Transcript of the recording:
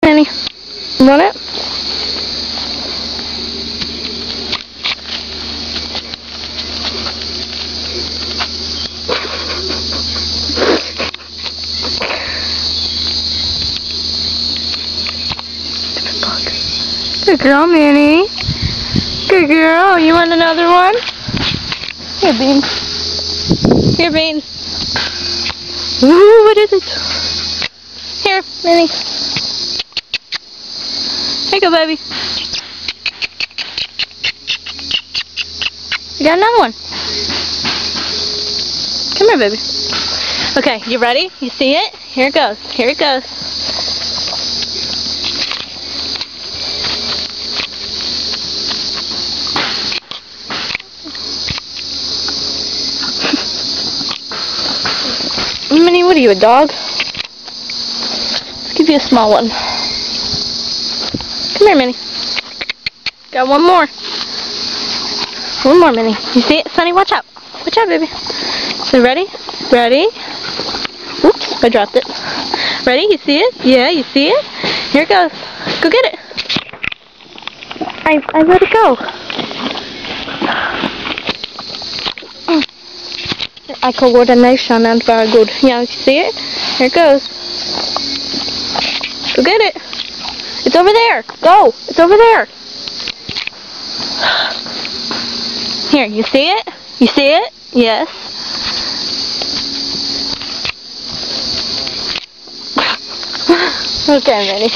Minnie? You want it? Good girl, Minnie. Good girl. You want another one? Here, Bean. Here, Bean. Ooh, what is it? Here, Minnie. Here you go, baby. You got another one. Come here, baby. Okay, you ready? You see it? Here it goes. Here it goes. Minnie, what are you, a dog? Let's give you a small one. Come here, Minnie. Got one more. One more, Minnie. You see it? Sonny, watch out. Watch out, baby. So ready? Ready? Oops, I dropped it. Ready? You see it? Yeah, you see it? Here it goes. Go get it. I let it go. Eye coordination and very good. Yeah, you see it? Here it goes. Go get it. It's over there. Go. It's over there. Here, you see it? You see it? Yes. Okay, Minnie.